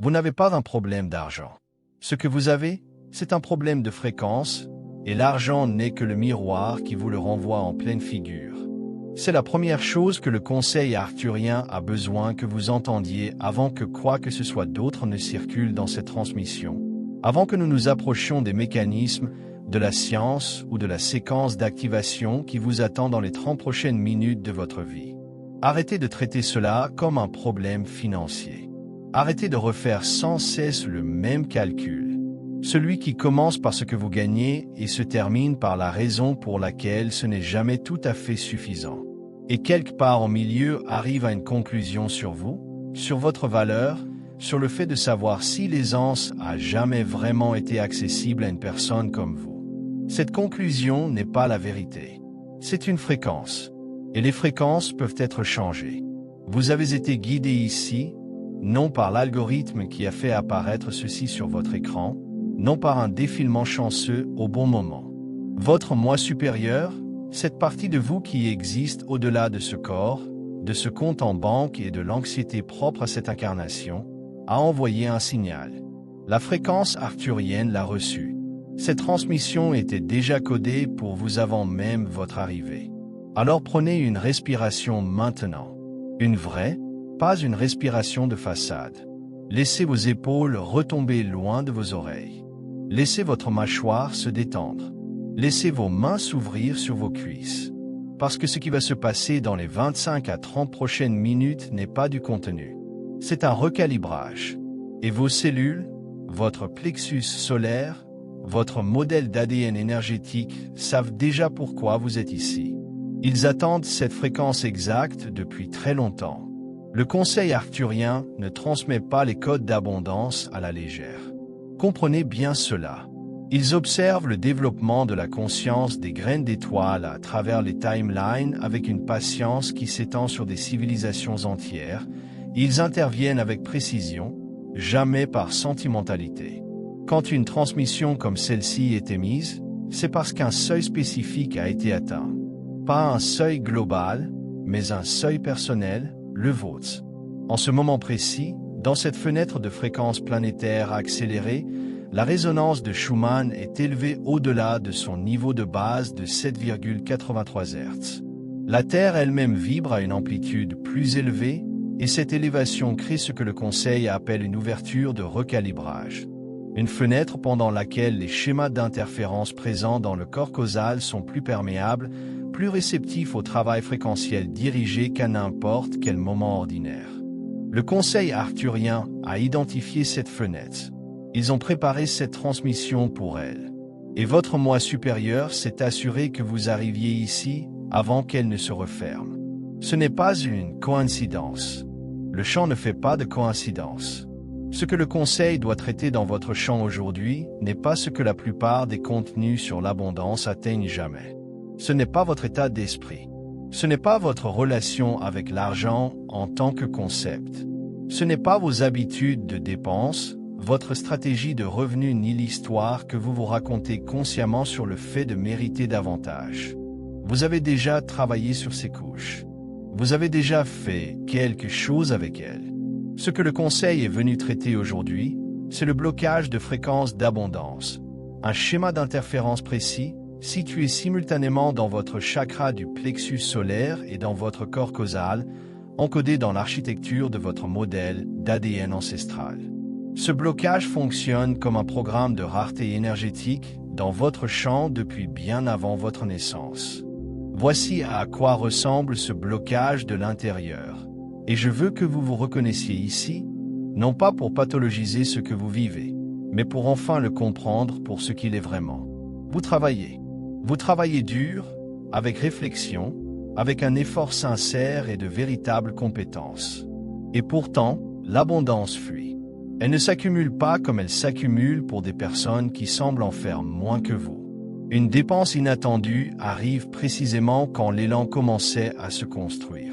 Vous n'avez pas un problème d'argent. Ce que vous avez, c'est un problème de fréquence, et l'argent n'est que le miroir qui vous le renvoie en pleine figure. C'est la première chose que le conseil arthurien a besoin que vous entendiez avant que quoi que ce soit d'autre ne circule dans cette transmission, avant que nous nous approchions des mécanismes, de la science ou de la séquence d'activation qui vous attend dans les 30 prochaines minutes de votre vie. Arrêtez de traiter cela comme un problème financier. Arrêtez de refaire sans cesse le même calcul. Celui qui commence par ce que vous gagnez et se termine par la raison pour laquelle ce n'est jamais tout à fait suffisant. Et quelque part au milieu arrive à une conclusion sur vous, sur votre valeur, sur le fait de savoir si l'aisance a jamais vraiment été accessible à une personne comme vous. Cette conclusion n'est pas la vérité. C'est une fréquence. Et les fréquences peuvent être changées. Vous avez été guidé ici, non par l'algorithme qui a fait apparaître ceci sur votre écran, non par un défilement chanceux au bon moment. Votre moi supérieur, cette partie de vous qui existe au-delà de ce corps, de ce compte en banque et de l'anxiété propre à cette incarnation, a envoyé un signal. La fréquence arthurienne l'a reçu. Cette transmission était déjà codée pour vous avant même votre arrivée. Alors prenez une respiration maintenant. Une vraie, pas une respiration de façade. Laissez vos épaules retomber loin de vos oreilles. Laissez votre mâchoire se détendre. Laissez vos mains s'ouvrir sur vos cuisses. Parce que ce qui va se passer dans les 25 à 30 prochaines minutes n'est pas du contenu. C'est un recalibrage. Et vos cellules, votre plexus solaire, votre modèle d'ADN énergétique savent déjà pourquoi vous êtes ici. Ils attendent cette fréquence exacte depuis très longtemps. Le conseil arthurien ne transmet pas les codes d'abondance à la légère. Comprenez bien cela. Ils observent le développement de la conscience des graines d'étoiles à travers les timelines avec une patience qui s'étend sur des civilisations entières. Ils interviennent avec précision, jamais par sentimentalité. Quand une transmission comme celle-ci est émise, c'est parce qu'un seuil spécifique a été atteint. Pas un seuil global, mais un seuil personnel, le vôtre. En ce moment précis, dans cette fenêtre de fréquence planétaire accélérée, la résonance de Schumann est élevée au-delà de son niveau de base de 7,83 Hz. La Terre elle-même vibre à une amplitude plus élevée, et cette élévation crée ce que le Conseil appelle une ouverture de recalibrage. Une fenêtre pendant laquelle les schémas d'interférence présents dans le corps causal sont plus perméables, plus réceptifs au travail fréquentiel dirigé qu'à n'importe quel moment ordinaire. Le Conseil arthurien a identifié cette fenêtre. Ils ont préparé cette transmission pour elle. Et votre moi supérieur s'est assuré que vous arriviez ici avant qu'elle ne se referme. Ce n'est pas une coïncidence. Le champ ne fait pas de coïncidence. Ce que le Conseil doit traiter dans votre champ aujourd'hui n'est pas ce que la plupart des contenus sur l'abondance atteignent jamais. Ce n'est pas votre état d'esprit. Ce n'est pas votre relation avec l'argent en tant que concept. Ce n'est pas vos habitudes de dépenses, votre stratégie de revenus ni l'histoire que vous vous racontez consciemment sur le fait de mériter davantage. Vous avez déjà travaillé sur ces couches. Vous avez déjà fait quelque chose avec elles. Ce que le Conseil est venu traiter aujourd'hui, c'est le blocage de fréquences d'abondance. Un schéma d'interférence précis, situé simultanément dans votre chakra du plexus solaire et dans votre corps causal, encodé dans l'architecture de votre modèle d'ADN ancestral. Ce blocage fonctionne comme un programme de rareté énergétique dans votre champ depuis bien avant votre naissance. Voici à quoi ressemble ce blocage de l'intérieur. Et je veux que vous vous reconnaissiez ici, non pas pour pathologiser ce que vous vivez, mais pour enfin le comprendre pour ce qu'il est vraiment. Vous travaillez dur, avec réflexion, avec un effort sincère et de véritables compétences. Et pourtant, l'abondance fuit. Elle ne s'accumule pas comme elle s'accumule pour des personnes qui semblent en faire moins que vous. Une dépense inattendue arrive précisément quand l'élan commençait à se construire.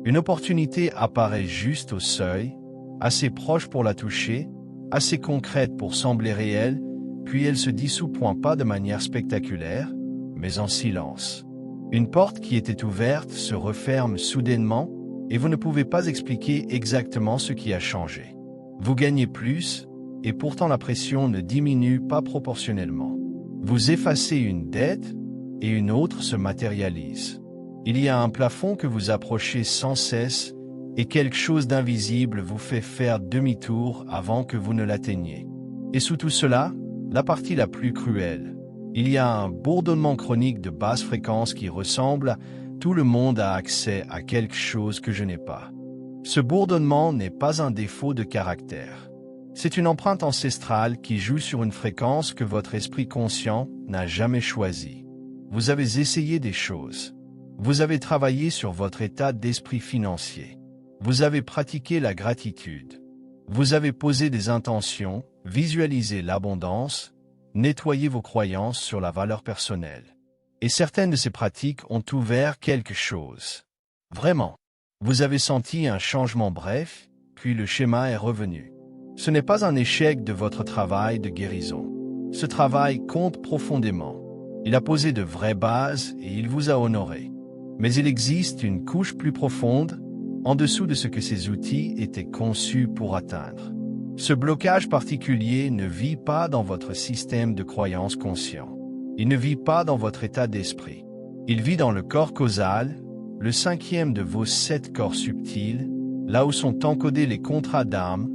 Une opportunité apparaît juste au seuil, assez proche pour la toucher, assez concrète pour sembler réelle, puis elle se dissout pas de manière spectaculaire, mais en silence. Une porte qui était ouverte se referme soudainement, et vous ne pouvez pas expliquer exactement ce qui a changé. Vous gagnez plus, et pourtant la pression ne diminue pas proportionnellement. Vous effacez une dette, et une autre se matérialise. Il y a un plafond que vous approchez sans cesse, et quelque chose d'invisible vous fait faire demi-tour avant que vous ne l'atteigniez. Et sous tout cela, la partie la plus cruelle. Il y a un bourdonnement chronique de basse fréquence qui ressemble à « tout le monde a accès à quelque chose que je n'ai pas ». Ce bourdonnement n'est pas un défaut de caractère. C'est une empreinte ancestrale qui joue sur une fréquence que votre esprit conscient n'a jamais choisie. Vous avez essayé des choses. Vous avez travaillé sur votre état d'esprit financier. Vous avez pratiqué la gratitude. Vous avez posé des intentions, visualisé l'abondance, nettoyé vos croyances sur la valeur personnelle. Et certaines de ces pratiques ont ouvert quelque chose. Vraiment. Vous avez senti un changement bref, puis le schéma est revenu. Ce n'est pas un échec de votre travail de guérison. Ce travail compte profondément. Il a posé de vraies bases et il vous a honoré. Mais il existe une couche plus profonde, en dessous de ce que ces outils étaient conçus pour atteindre. Ce blocage particulier ne vit pas dans votre système de croyance conscient. Il ne vit pas dans votre état d'esprit. Il vit dans le corps causal, le 5e de vos 7 corps subtils, là où sont encodés les contrats d'âme,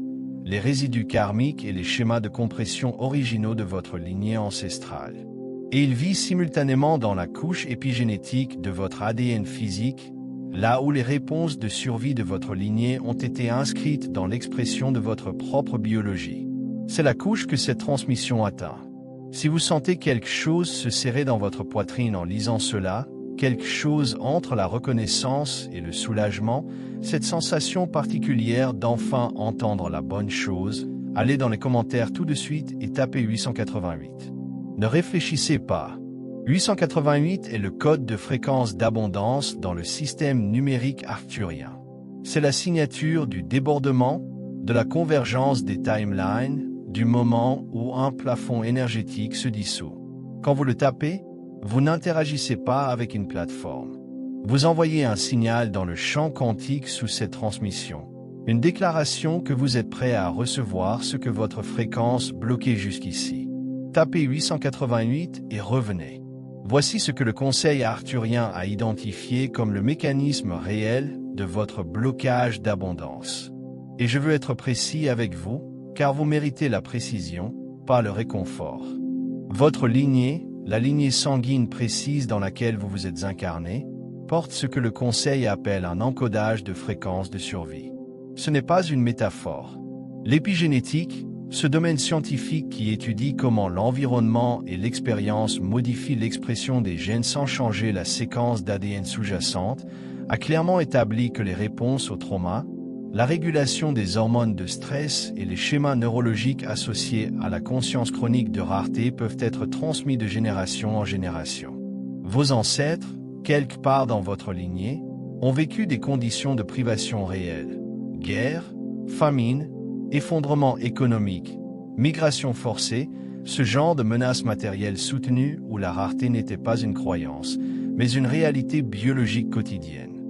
les résidus karmiques et les schémas de compression originaux de votre lignée ancestrale. Et il vit simultanément dans la couche épigénétique de votre ADN physique, là où les réponses de survie de votre lignée ont été inscrites dans l'expression de votre propre biologie. C'est la couche que cette transmission atteint. Si vous sentez quelque chose se serrer dans votre poitrine en lisant cela, quelque chose entre la reconnaissance et le soulagement, cette sensation particulière d'enfin entendre la bonne chose, allez dans les commentaires tout de suite et tapez 888. Ne réfléchissez pas. 888 est le code de fréquence d'abondance dans le système numérique arcturien. C'est la signature du débordement, de la convergence des timelines, du moment où un plafond énergétique se dissout. Quand vous le tapez, vous n'interagissez pas avec une plateforme. Vous envoyez un signal dans le champ quantique sous cette transmission, une déclaration que vous êtes prêt à recevoir ce que votre fréquence bloquait jusqu'ici. Tapez 888 et revenez. Voici ce que le conseil arthurien a identifié comme le mécanisme réel de votre blocage d'abondance. Et je veux être précis avec vous, car vous méritez la précision, pas le réconfort. Votre lignée, la lignée sanguine précise dans laquelle vous vous êtes incarné, porte ce que le conseil appelle un encodage de fréquence de survie. Ce n'est pas une métaphore. L'épigénétique, ce domaine scientifique qui étudie comment l'environnement et l'expérience modifient l'expression des gènes sans changer la séquence d'ADN sous-jacente, a clairement établi que les réponses au trauma, la régulation des hormones de stress et les schémas neurologiques associés à la conscience chronique de rareté peuvent être transmis de génération en génération. Vos ancêtres, quelque part dans votre lignée, ont vécu des conditions de privation réelles. Guerre, famine, effondrement économique, migration forcée, ce genre de menaces matérielles soutenues où la rareté n'était pas une croyance, mais une réalité biologique quotidienne.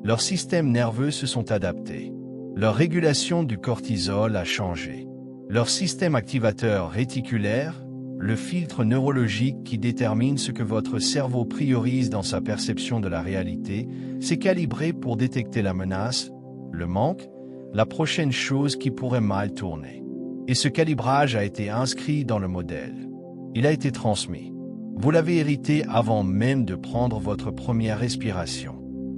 Leurs systèmes nerveux se sont adaptés. Leur régulation du cortisol a changé. Leur système activateur réticulaire, le filtre neurologique qui détermine ce que votre cerveau priorise dans sa perception de la réalité, s'est calibré pour détecter la menace, le manque, la prochaine chose qui pourrait mal tourner. Et ce calibrage a été inscrit dans le modèle. Il a été transmis. Vous l'avez hérité avant même de prendre votre première respiration.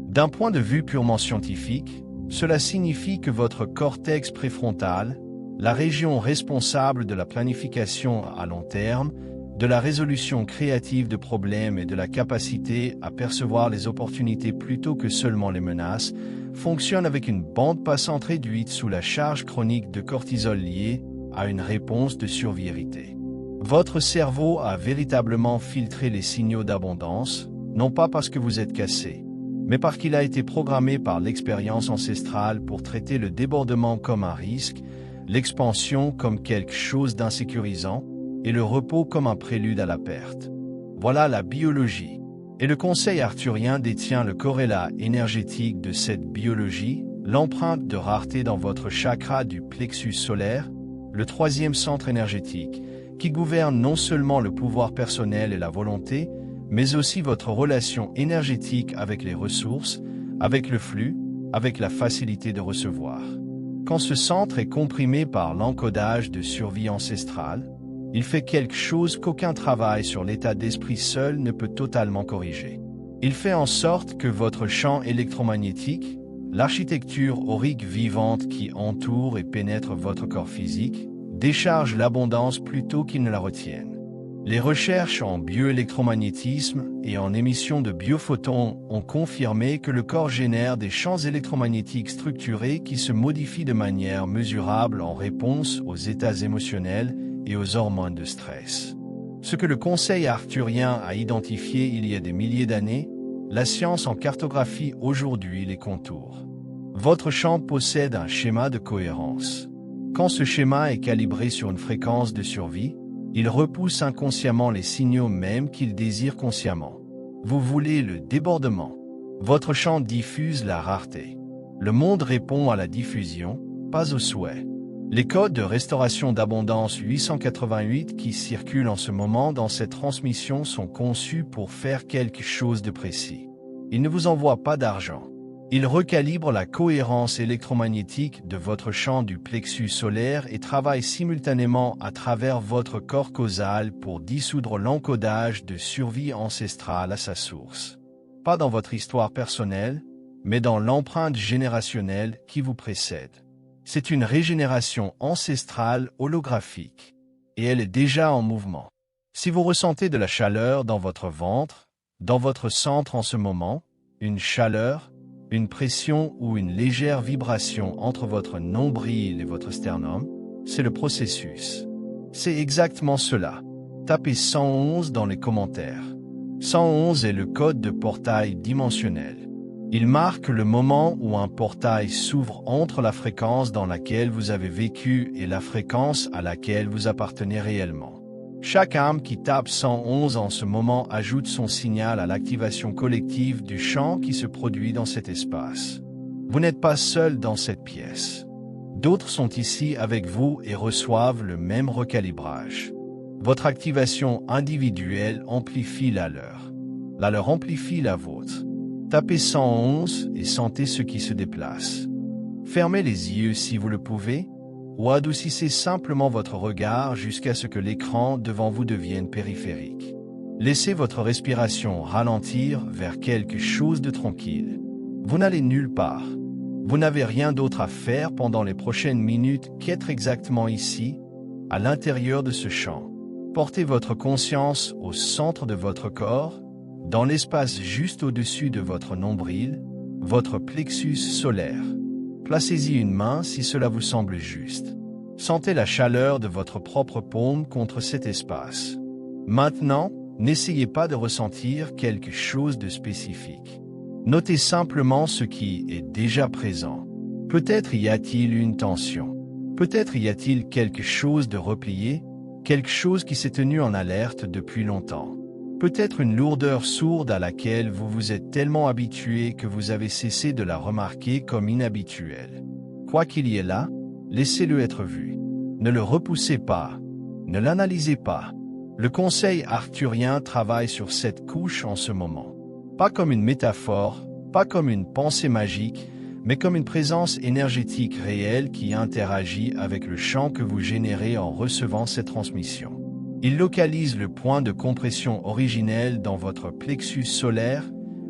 D'un point de vue purement scientifique, cela signifie que votre cortex préfrontal, la région responsable de la planification à long terme, de la résolution créative de problèmes et de la capacité à percevoir les opportunités plutôt que seulement les menaces, fonctionne avec une bande passante réduite sous la charge chronique de cortisol liée à une réponse de survie héritée. Votre cerveau a véritablement filtré les signaux d'abondance, non pas parce que vous êtes cassé, mais parce qu'il a été programmé par l'expérience ancestrale pour traiter le débordement comme un risque, l'expansion comme quelque chose d'insécurisant, et le repos comme un prélude à la perte. Voilà la biologie. Et le conseil arthurien détient le corrélat énergétique de cette biologie, l'empreinte de rareté dans votre chakra du plexus solaire, le troisième centre énergétique, qui gouverne non seulement le pouvoir personnel et la volonté, mais aussi votre relation énergétique avec les ressources, avec le flux, avec la facilité de recevoir. Quand ce centre est comprimé par l'encodage de survie ancestrale, il fait quelque chose qu'aucun travail sur l'état d'esprit seul ne peut totalement corriger. Il fait en sorte que votre champ électromagnétique, l'architecture aurique vivante qui entoure et pénètre votre corps physique, décharge l'abondance plutôt qu'il ne la retienne. Les recherches en bioélectromagnétisme et en émission de biophotons ont confirmé que le corps génère des champs électromagnétiques structurés qui se modifient de manière mesurable en réponse aux états émotionnels et aux hormones de stress. Ce que le Conseil arthurien a identifié il y a des milliers d'années, la science en cartographie aujourd'hui les contours. Votre champ possède un schéma de cohérence. Quand ce schéma est calibré sur une fréquence de survie, il repousse inconsciemment les signaux même qu'il désire consciemment. Vous voulez le débordement. Votre champ diffuse la rareté. Le monde répond à la diffusion, pas au souhait. Les codes de restauration d'abondance 888 qui circulent en ce moment dans cette transmission sont conçus pour faire quelque chose de précis. Ils ne vous envoient pas d'argent. Ils recalibrent la cohérence électromagnétique de votre champ du plexus solaire et travaillent simultanément à travers votre corps causal pour dissoudre l'encodage de survie ancestrale à sa source. Pas dans votre histoire personnelle, mais dans l'empreinte générationnelle qui vous précède. C'est une régénération ancestrale holographique, et elle est déjà en mouvement. Si vous ressentez de la chaleur dans votre ventre, dans votre centre en ce moment, une chaleur, une pression ou une légère vibration entre votre nombril et votre sternum, c'est le processus. C'est exactement cela. Tapez 111 dans les commentaires. 111 est le code de portail dimensionnel. Il marque le moment où un portail s'ouvre entre la fréquence dans laquelle vous avez vécu et la fréquence à laquelle vous appartenez réellement. Chaque âme qui tape 111 en ce moment ajoute son signal à l'activation collective du champ qui se produit dans cet espace. Vous n'êtes pas seul dans cette pièce. D'autres sont ici avec vous et reçoivent le même recalibrage. Votre activation individuelle amplifie la leur. La leur amplifie la vôtre. Tapez 111 et sentez ce qui se déplace. Fermez les yeux si vous le pouvez, ou adoucissez simplement votre regard jusqu'à ce que l'écran devant vous devienne périphérique. Laissez votre respiration ralentir vers quelque chose de tranquille. Vous n'allez nulle part. Vous n'avez rien d'autre à faire pendant les prochaines minutes qu'être exactement ici, à l'intérieur de ce champ. Portez votre conscience au centre de votre corps, dans l'espace juste au-dessus de votre nombril, votre plexus solaire. Placez-y une main si cela vous semble juste. Sentez la chaleur de votre propre paume contre cet espace. Maintenant, n'essayez pas de ressentir quelque chose de spécifique. Notez simplement ce qui est déjà présent. Peut-être y a-t-il une tension. Peut-être y a-t-il quelque chose de replié, quelque chose qui s'est tenu en alerte depuis longtemps. Peut-être une lourdeur sourde à laquelle vous vous êtes tellement habitué que vous avez cessé de la remarquer comme inhabituelle. Quoi qu'il y ait là, laissez-le être vu. Ne le repoussez pas. Ne l'analysez pas. Le Conseil arthurien travaille sur cette couche en ce moment. Pas comme une métaphore, pas comme une pensée magique, mais comme une présence énergétique réelle qui interagit avec le champ que vous générez en recevant cette transmission. Il localise le point de compression originel dans votre plexus solaire,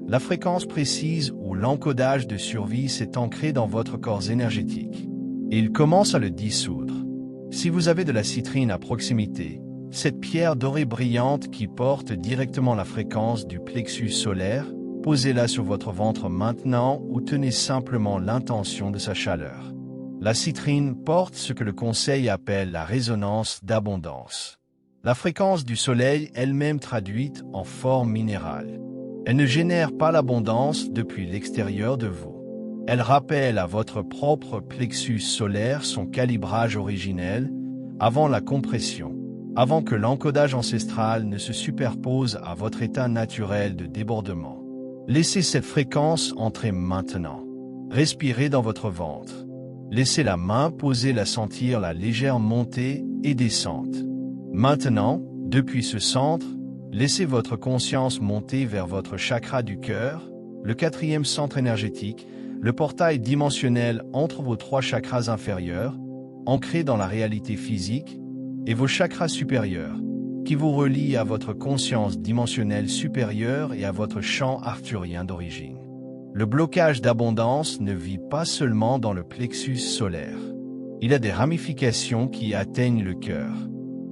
la fréquence précise où l'encodage de survie s'est ancré dans votre corps énergétique. Et il commence à le dissoudre. Si vous avez de la citrine à proximité, cette pierre dorée brillante qui porte directement la fréquence du plexus solaire, posez-la sur votre ventre maintenant ou tenez simplement l'intention de sa chaleur. La citrine porte ce que le Conseil appelle la résonance d'abondance. La fréquence du soleil elle-même traduite en forme minérale. Elle ne génère pas l'abondance depuis l'extérieur de vous. Elle rappelle à votre propre plexus solaire son calibrage originel, avant la compression, avant que l'encodage ancestral ne se superpose à votre état naturel de débordement. Laissez cette fréquence entrer maintenant. Respirez dans votre ventre. Laissez la main posée, la sentir la légère montée et descente. Maintenant, depuis ce centre, laissez votre conscience monter vers votre chakra du cœur, le 4e centre énergétique, le portail dimensionnel entre vos 3 chakras inférieurs, ancrés dans la réalité physique, et vos chakras supérieurs, qui vous relient à votre conscience dimensionnelle supérieure et à votre champ arthurien d'origine. Le blocage d'abondance ne vit pas seulement dans le plexus solaire. Il a des ramifications qui atteignent le cœur.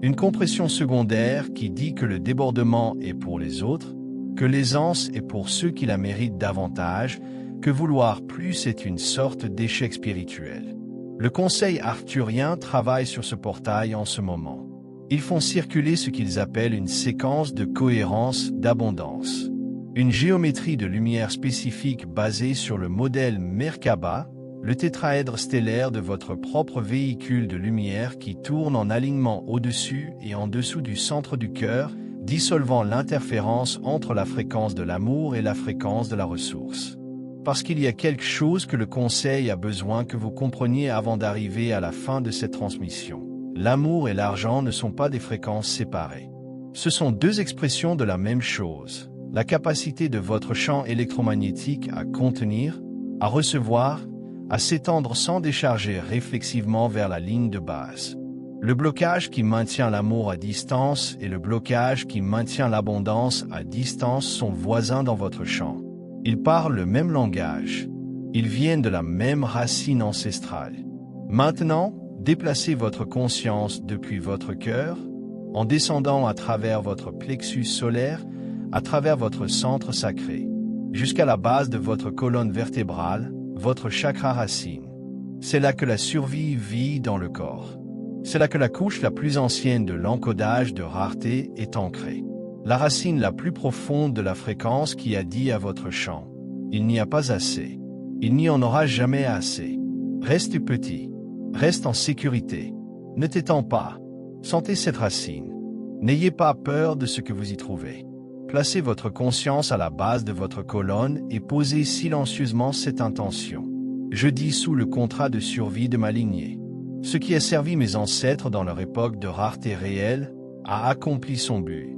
Une compression secondaire qui dit que le débordement est pour les autres, que l'aisance est pour ceux qui la méritent davantage, que vouloir plus est une sorte d'échec spirituel. Le conseil arthurien travaille sur ce portail en ce moment. Ils font circuler ce qu'ils appellent une séquence de cohérence d'abondance. Une géométrie de lumière spécifique basée sur le modèle Merkaba, le tétraèdre stellaire de votre propre véhicule de lumière qui tourne en alignement au-dessus et en dessous du centre du cœur, dissolvant l'interférence entre la fréquence de l'amour et la fréquence de la ressource. Parce qu'il y a quelque chose que le conseil a besoin que vous compreniez avant d'arriver à la fin de cette transmission. L'amour et l'argent ne sont pas des fréquences séparées. Ce sont 2 expressions de la même chose. La capacité de votre champ électromagnétique à contenir, à recevoir, à s'étendre sans décharger réflexivement vers la ligne de base. Le blocage qui maintient l'amour à distance et le blocage qui maintient l'abondance à distance sont voisins dans votre champ. Ils parlent le même langage. Ils viennent de la même racine ancestrale. Maintenant, déplacez votre conscience depuis votre cœur, en descendant à travers votre plexus solaire, à travers votre centre sacré, jusqu'à la base de votre colonne vertébrale, votre chakra racine. C'est là que la survie vit dans le corps. C'est là que la couche la plus ancienne de l'encodage de rareté est ancrée. La racine la plus profonde de la fréquence qui a dit à votre champ « Il n'y a pas assez. Il n'y en aura jamais assez. Reste petit. Reste en sécurité. Ne t'étends pas. Sentez cette racine. N'ayez pas peur de ce que vous y trouvez. Placez votre conscience à la base de votre colonne et posez silencieusement cette intention. Je dissous le contrat de survie de ma lignée. Ce qui a servi mes ancêtres dans leur époque de rareté réelle a accompli son but.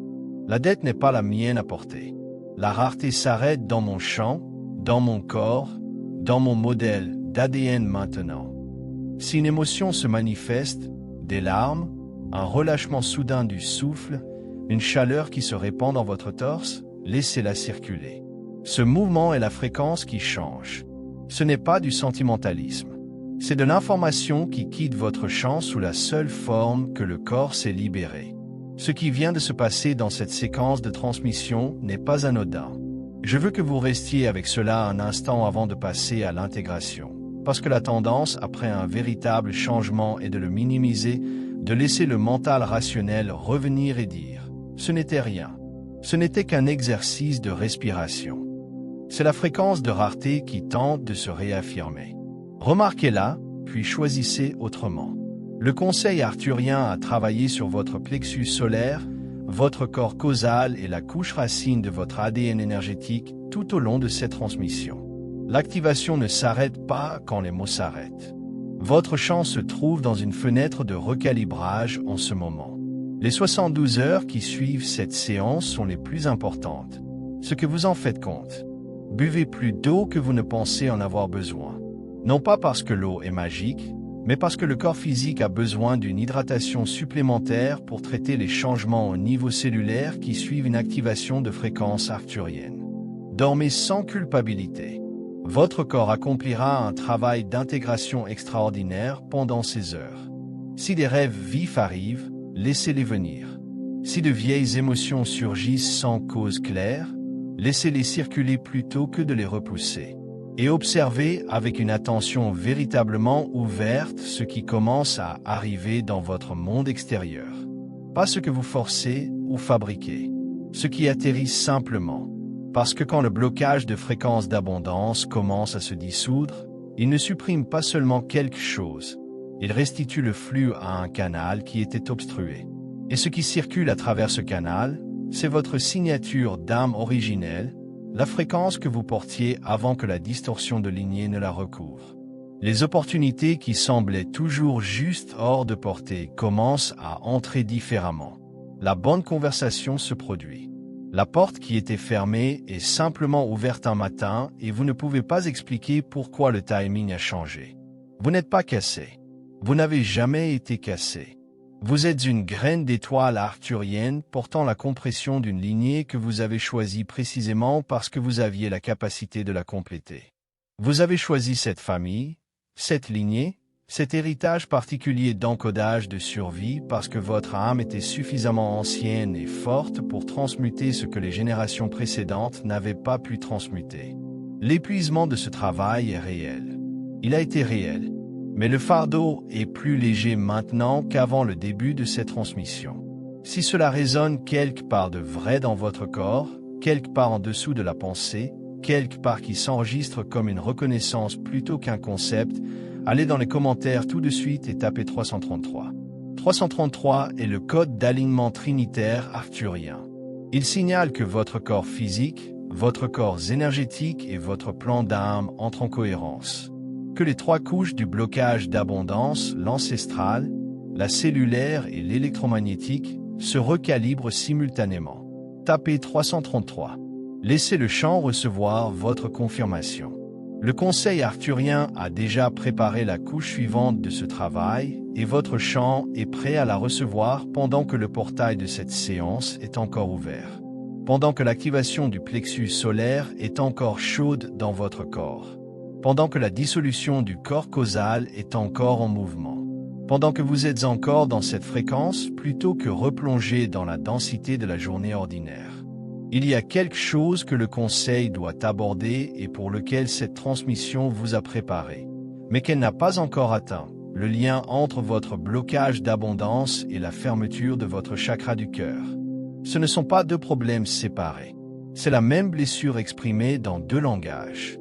La dette n'est pas la mienne à porter. La rareté s'arrête dans mon champ, dans mon corps, dans mon modèle d'ADN maintenant. Si une émotion se manifeste, des larmes, un relâchement soudain du souffle, une chaleur qui se répand dans votre torse, laissez-la circuler. Ce mouvement est la fréquence qui change. Ce n'est pas du sentimentalisme. C'est de l'information qui quitte votre champ sous la seule forme que le corps s'est libéré. Ce qui vient de se passer dans cette séquence de transmission n'est pas anodin. Je veux que vous restiez avec cela un instant avant de passer à l'intégration. Parce que la tendance, après un véritable changement, est de le minimiser, de laisser le mental rationnel revenir et dire « ce n'était rien, ce n'était qu'un exercice de respiration ». C'est la fréquence de rareté qui tente de se réaffirmer. Remarquez-la, puis choisissez autrement. Le conseil arthurien a travaillé sur votre plexus solaire, votre corps causal et la couche racine de votre ADN énergétique tout au long de cette transmission. L'activation ne s'arrête pas quand les mots s'arrêtent. Votre champ se trouve dans une fenêtre de recalibrage en ce moment. Les 72 heures qui suivent cette séance sont les plus importantes. Ce que vous en faites compte. Buvez plus d'eau que vous ne pensez en avoir besoin. Non pas parce que l'eau est magique, mais parce que le corps physique a besoin d'une hydratation supplémentaire pour traiter les changements au niveau cellulaire qui suivent une activation de fréquence arthurienne. Dormez sans culpabilité. Votre corps accomplira un travail d'intégration extraordinaire pendant ces heures. Si des rêves vifs arrivent, laissez-les venir. Si de vieilles émotions surgissent sans cause claire, laissez-les circuler plutôt que de les repousser. Et observez avec une attention véritablement ouverte ce qui commence à arriver dans votre monde extérieur. Pas ce que vous forcez ou fabriquez. Ce qui atterrit simplement. Parce que quand le blocage de fréquence d'abondance commence à se dissoudre, il ne supprime pas seulement quelque chose, il restitue le flux à un canal qui était obstrué. Et ce qui circule à travers ce canal, c'est votre signature d'âme originelle, la fréquence que vous portiez avant que la distorsion de lignée ne la recouvre. Les opportunités qui semblaient toujours juste hors de portée commencent à entrer différemment. La bonne conversation se produit. La porte qui était fermée est simplement ouverte un matin et vous ne pouvez pas expliquer pourquoi le timing a changé. Vous n'êtes pas cassé. Vous n'avez jamais été cassé. Vous êtes une graine d'étoile arthurienne portant la compression d'une lignée que vous avez choisie précisément parce que vous aviez la capacité de la compléter. Vous avez choisi cette famille, cette lignée, cet héritage particulier d'encodage de survie parce que votre âme était suffisamment ancienne et forte pour transmuter ce que les générations précédentes n'avaient pas pu transmuter. L'épuisement de ce travail est réel. Il a été réel. Mais le fardeau est plus léger maintenant qu'avant le début de cette transmission. Si cela résonne quelque part de vrai dans votre corps, quelque part en dessous de la pensée, quelque part qui s'enregistre comme une reconnaissance plutôt qu'un concept, allez dans les commentaires tout de suite et tapez 333. 333 est le code d'alignement trinitaire arthurien. Il signale que votre corps physique, votre corps énergétique et votre plan d'âme entrent en cohérence. Que les trois couches du blocage d'abondance, l'ancestral, la cellulaire et l'électromagnétique, se recalibrent simultanément. Tapez 333. Laissez le champ recevoir votre confirmation. Le conseil arthurien a déjà préparé la couche suivante de ce travail et votre champ est prêt à la recevoir pendant que le portail de cette séance est encore ouvert. Pendant que l'activation du plexus solaire est encore chaude dans votre corps. Pendant que la dissolution du corps causal est encore en mouvement. Pendant que vous êtes encore dans cette fréquence plutôt que replongé dans la densité de la journée ordinaire. Il y a quelque chose que le conseil doit aborder et pour lequel cette transmission vous a préparé, mais qu'elle n'a pas encore atteint, le lien entre votre blocage d'abondance et la fermeture de votre chakra du cœur. Ce ne sont pas deux problèmes séparés. C'est la même blessure exprimée dans deux langages.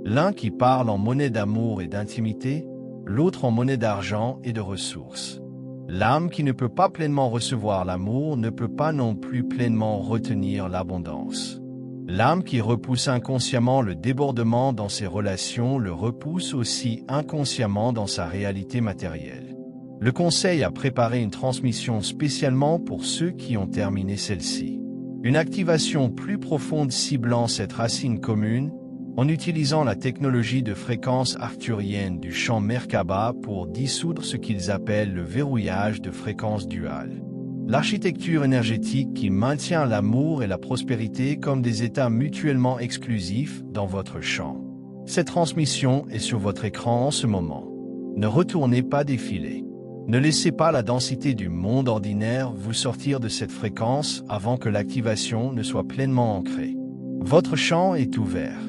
L'un qui parle en monnaie d'amour et d'intimité, l'autre en monnaie d'argent et de ressources. L'âme qui ne peut pas pleinement recevoir l'amour ne peut pas non plus pleinement retenir l'abondance. L'âme qui repousse inconsciemment le débordement dans ses relations le repousse aussi inconsciemment dans sa réalité matérielle. Le conseil a préparé une transmission spécialement pour ceux qui ont terminé celle-ci. Une activation plus profonde ciblant cette racine commune, en utilisant la technologie de fréquence arthurienne du champ Merkaba pour dissoudre ce qu'ils appellent le verrouillage de fréquence duale. L'architecture énergétique qui maintient l'amour et la prospérité comme des états mutuellement exclusifs dans votre champ. Cette transmission est sur votre écran en ce moment. Ne retournez pas défiler. Ne laissez pas la densité du monde ordinaire vous sortir de cette fréquence avant que l'activation ne soit pleinement ancrée. Votre champ est ouvert.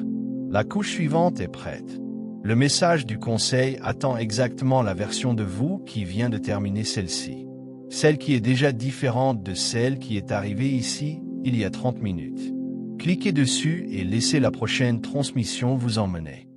La couche suivante est prête. Le message du conseil attend exactement la version de vous qui vient de terminer celle-ci. Celle qui est déjà différente de celle qui est arrivée ici, il y a 30 minutes. Cliquez dessus et laissez la prochaine transmission vous emmener.